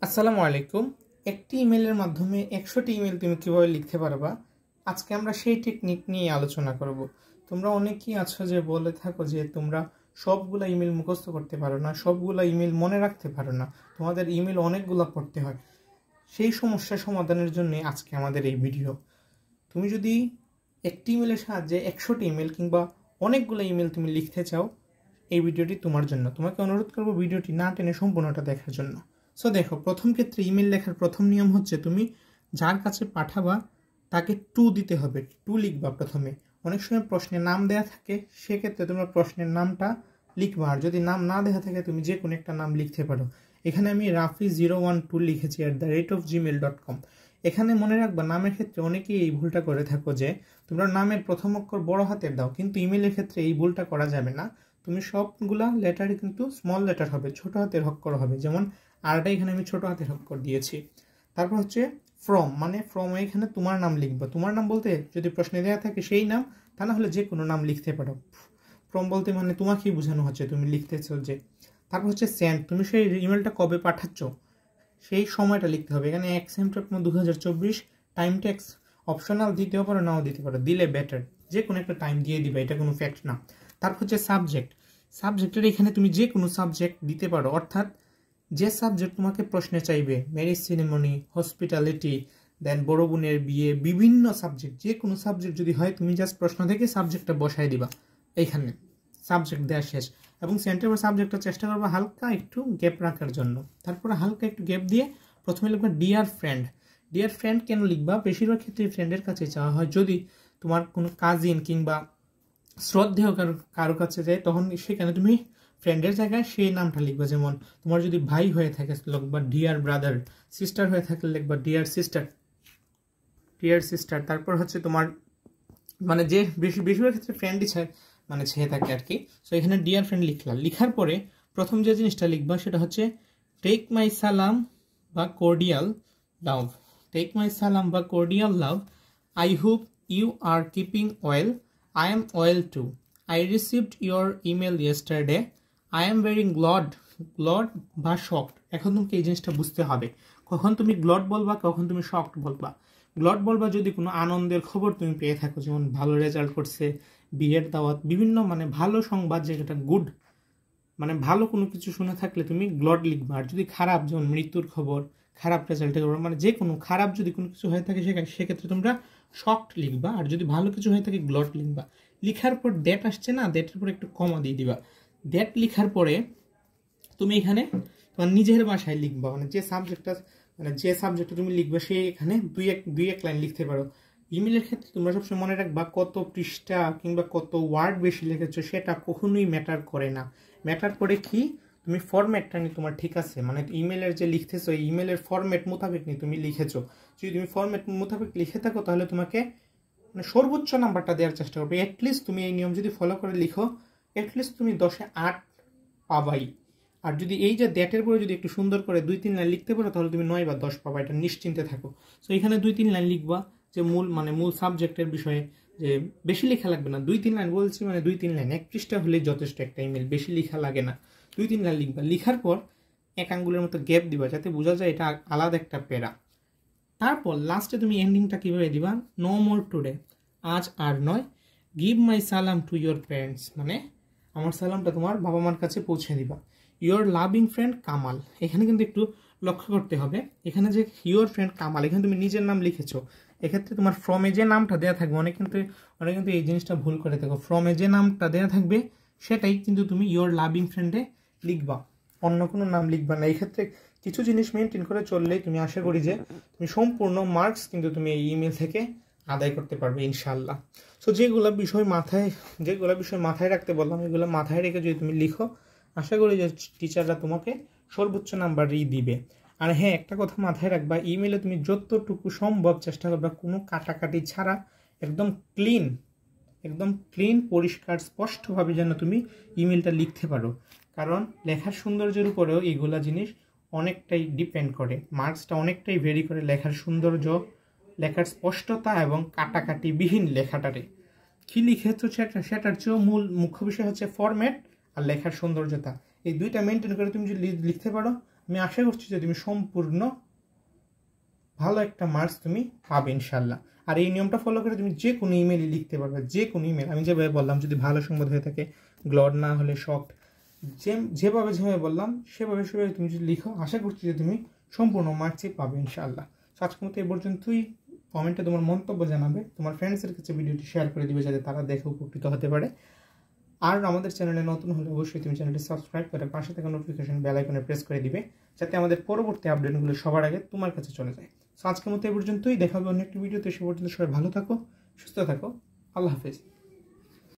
আসসালামু আলাইকুম। একটি ইমেলের মাধ্যমে 100টি ইমেল তুমি কিভাবে লিখতে পারবা, আজকে আমরা সেই টেকনিক নিয়ে আলোচনা করব। তোমরা অনেকেই আছো যে বলে থাকো যে তোমরা সবগুলা ইমেল মুখস্থ করতে পারো না, সবগুলা ইমেল মনে রাখতে পারো না, তোমাদের ইমেল অনেকগুলা পড়তে হয়। সেই সমস্যা সমাধানের জন্য আজকে আমাদের এই ভিডিও। তুমি যদি একটি ইমেলের সাহায্যে 100টি ইমেল কিংবা অনেকগুলো ইমেল তুমি লিখতে চাও, এই ভিডিওটি তোমার জন্য। তোমাকে অনুরোধ করব ভিডিওটি না টেনে সম্পূর্ণটা দেখার জন্য। সো দেখো, প্রথম ক্ষেত্রে ইমেল লেখার প্রথম নিয়ম হচ্ছে তুমি যার কাছে পাঠাবা তাকে টু দিতে হবে, টু লিখবা প্রথমে। অনেক সময় প্রশ্নে নাম দেয়া থাকে, সেক্ষেত্রে তোমরা প্রশ্নের নামটা লিখবা, আর যদি নাম না দেওয়া থাকে তুমি যে কোনো একটা নাম লিখতে পারো। এখানে আমি rafi012 লিখেছি @gmail.com। এখানে মনে রাখবা, নামের ক্ষেত্রে অনেকেই এই ভুলটা করে থাকো যে তোমরা নামের প্রথম অক্ষর বড় হাতের দাও, কিন্তু ইমেলের ক্ষেত্রে এই ভুলটা করা যাবে না। তুমি সবগুলা লেটারই কিন্তু স্মল লেটার হবে, ছোট হাতের অক্ষর হবে। যেমন আরটা এখানে আমি ছোট হাতের অক্ষর দিয়েছি। তারপর হচ্ছে ফ্রম, মানে ফ্রম এখানে তোমার নাম লিখবা। তোমার নাম বলতে যদি প্রশ্নে দেওয়া থাকে সেই নাম, তা না হলে যে কোনো নাম লিখতে পারো। ফ্রম বলতে মানে তোমাকেই বোঝানো হচ্ছে, তুমি লিখতেছো যে। তারপর হচ্ছে সেন্ড, তুমি সেই ইমেলটা কবে পাঠাচ্ছ সেই সময়টা লিখতে হবে। এখানে 1 সেপ্টেম্বর 2024, টাইম ট্যাক্স অপশনাল দিতেও পারো, নাও দিতে পারো, দিলে বেটার। যে কোনো একটা টাইম দিয়ে দিবে, এটা কোনো ফ্যাক্ট না। তারপর হচ্ছে সাবজেক্ট, সাবজেক্টের এখানে তুমি যে কোনো সাবজেক্ট দিতে পারো, অর্থাৎ যে সাবজেক্ট তোমাকে প্রশ্নে চাইবে, ম্যারেজ সেরিমনি, হসপিটালিটি, দেন বড় বোনের বিয়ে, বিভিন্ন সাবজেক্ট, যে কোনো সাবজেক্ট যদি হয় তুমি জাস্ট প্রশ্ন থেকে সাবজেক্টটা বসাই দিবা এইখানে, সাবজেক্ট দেওয়া শেষ। এবং সেন্টার সাবজেক্টটা চেষ্টা করবো হালকা একটু গ্যাপ রাখার জন্য। তারপরে হালকা একটু গ্যাপ দিয়ে প্রথমে লিখবা ডিয়ার ফ্রেন্ড। ডিয়ার ফ্রেন্ড কেন লিখবা? বেশিরভাগ ক্ষেত্রে ফ্রেন্ডের কাছে চাওয়া হয়। যদি তোমার কোনো কাজিন কিংবা শ্রদ্ধেয় কারো কাছে যায়, তখন সেখানে তুমি ফ্রেন্ডের জায়গায় সেই নামটা লিখবা। যেমন তোমার যদি ভাই হয়ে থাকে লিখবা ডিয়ার ব্রাদার, সিস্টার হয়ে থাকলে লিখবা ডিয়ার সিস্টার, ডিয়ার সিস্টার। তারপর হচ্ছে তোমার মানে যে বেশিরভাগ ক্ষেত্রে ফ্রেন্ডই মানে ছেয়ে থাকে আর কি। সো এখানে ডিয়ার ফ্রেন্ড লিখলাম। লিখার পরে প্রথম যে জিনিসটা লিখবা সেটা হচ্ছে টেক মাই সালাম বা কোর্ডিয়াল লাভ। টেক মাই সালাম বা cordial love. I hope you are keeping well. I am well too. I received your email yesterday. I am very glad বা shocked। এখন তোমাকে এই জিনিসটা বুঝতে হবে, কখন তুমি গ্লড বলবা, কখন তুমি শকড বলবা। গ্লড বলবা যদি কোনো আনন্দের খবর তুমি পেয়ে থাকো, যেমন ভালো রেজাল্ট করছে, বিয়ের দাওয়াত, বিভিন্ন মানে ভালো সংবাদ, যেটা গুড, মানে ভালো কোনো কিছু শুনে থাকলে তুমি গ্লড লিখবা। আর যদি খারাপ, যেমন মৃত্যুর খবর, খারাপ রেজাল্টের খবর, মানে যে কোনো খারাপ যদি কোনো কিছু হয়ে থাকে সেক্ষেত্রে তোমরা শকড লিখবা। আর যদি ভালো কিছু হয়ে থাকে গ্লড লিখবা। লিখার পর দ্যাট আসছে না, দ্যাটের পর একটু কমা দিয়ে দিবা। দ্যাট লিখার পরে তুমি এখানে তোমার নিজের ভাষায় লিখবা, মানে যে সাবজেক্টটা তুমি লিখবে সে এখানে দুই এক লাইন লিখতে পারো। ইমেলের ক্ষেত্রে তোমরা সবসময় মনে রাখবা, কত পৃষ্ঠা কিংবা কত ওয়ার্ড বেশি লিখেছো সেটা কখনোই ম্যাটার করে না। ম্যাটার করে কি, তুমি ফরম্যাটটা নিয়ে তোমার ঠিক আছে, মানে ইমেলের যে লিখতেছো এই ইমেলের ফরম্যাট মোতাবেক নিয়ে তুমি লিখেছো। যদি তুমি ফরম্যাট মোতাবেক লিখে থাকো তাহলে তোমাকে মানে সর্বোচ্চ নাম্বারটা দেওয়ার চেষ্টা করবে। অ্যাটলিস্ট তুমি এই নিয়ম যদি ফলো করে লিখো, অ্যাটলিস্ট তুমি 10-এ 8 পাবাই। আর যদি এই যে দ্যাটের পরে যদি একটু সুন্দর করে 2-3 লাইন লিখতে পারো তাহলে তুমি 9 বা 10 পাবা, এটা নিশ্চিন্তে থাকো। সো এখানে 2-3 লাইন লিখবা, যে মূল সাবজেক্টের বিষয়ে, যে বেশি লেখা লাগবে না। 2-3 লাইন বলছি, মানে 2-3 লাইন, 1 পৃষ্ঠা হলেই যথেষ্ট একটা ইমেল, বেশি লেখা লাগে না। 2-3 লাইন লিখবা। লিখার পর 1 আঙ্গুলের মতো গ্যাপ দিবা, যাতে বোঝা যায় এটা আলাদা একটা প্যারা। তারপর লাস্টে তুমি এন্ডিংটা কিভাবে দিবা? নো মোর টুডে, আজ আর নয়। গিভ মাই সালাম টু ইয়োর প্যারেন্টস, মানে আমার সালামটা তোমার বাবা মার কাছে পৌঁছে দিবা। Your loving friend Kamal. এখানে কিন্তু একটু লক্ষ্য করতে হবে, এখানে যে ইয়োর ফ্রেন্ড কামাল, এখানে তুমি নিজের নাম লিখেছো। এক্ষেত্রে তোমার ফ্রমে যে নামটা দেওয়া থাকবে, অনেক কিন্তু এই জিনিসটা ভুল করে থাকো। ফ্রমে যে নামটা দেওয়া থাকবে সেটাই কিন্তু তুমি ইয়োর লাভিং ফ্রেন্ডে লিখবা, অন্য কোনো নাম লিখবা না। এই ক্ষেত্রে কিছু জিনিস মেনটেন করে চললেই তুমি আশা করি যে তুমি সম্পূর্ণ মার্কস কিন্তু তুমি এই ইমেল থেকে আদায় করতে পারবে ইনশাল্লাহ। সো যেগুলো বিষয় মাথায় রাখতে বললাম, এগুলো মাথায় রেখে যদি তুমি লিখো, আশা করি যে টিচাররা তোমাকে সর্বোচ্চ নাম্বারই দিবে। আর হ্যাঁ, একটা কথা মাথায় রাখবা, ইমেলে তুমি যতটুকু সম্ভব চেষ্টা করবা কোনো কাটাকাটি ছাড়া একদম ক্লিন পরিষ্কার স্পষ্টভাবে যেন তুমি ইমেলটা লিখতে পারো। কারণ লেখার সৌন্দর্যের উপরেও এইগুলা জিনিস অনেকটাই ডিপেন্ড করে, মার্কসটা অনেকটাই ভেরি করে লেখার সৌন্দর্য, লেখার স্পষ্টতা এবং কাটাকাটিবিহীন লেখাটারে। কি লিখেছো সেটার চেয়েও মুখ্য বিষয় হচ্ছে ফরম্যাট আর লেখার সৌন্দর্যতা। এই দুইটা মেনটেন করে তুমি যদি লিখতে পারো, আমি আশা করছি যে তুমি সম্পূর্ণ ভালো একটা মার্কস তুমি পাবে ইনশাল্লাহ। আর এই নিয়মটা ফলো করে তুমি যে কোনো ইমেলই লিখতে পারবে, যে কোনো ইমেল। আমি যেভাবে বললাম, যদি ভালো সংবাদ হয়ে থাকে, গ্লড না হলে শক্ট, যেভাবে বললাম সেভাবে তুমি যদি লিখো, আশা করছি যে তুমি সম্পূর্ণ মার্কসই পাবে ইনশাআল্লাহ। আজকের মতো এই পর্যন্তই। কমেন্টে তোমার মন্তব্য জানাবে, তোমার ফ্রেন্ডসের কাছে ভিডিওটি শেয়ার করে দিবে যাতে তারা দেখে উপকৃত হতে পারে। আর আমাদের চ্যানেলে নতুন হলে অবশ্যই তুমি চ্যানেলটি সাবস্ক্রাইব করে পাশে থাকা নোটিফিকেশন বেল আইকনে প্রেস করে দিবে, যাতে আমাদের পরবর্তী আপডেটগুলো সবার আগে তোমার কাছে চলে যায়। আজকের মতো এই পর্যন্তই, দেখা হবে অন্য একটি ভিডিওতে। সে পর্যন্ত সবাই ভালো থাকো, সুস্থ থাকো, আল্লাহ হাফেজ।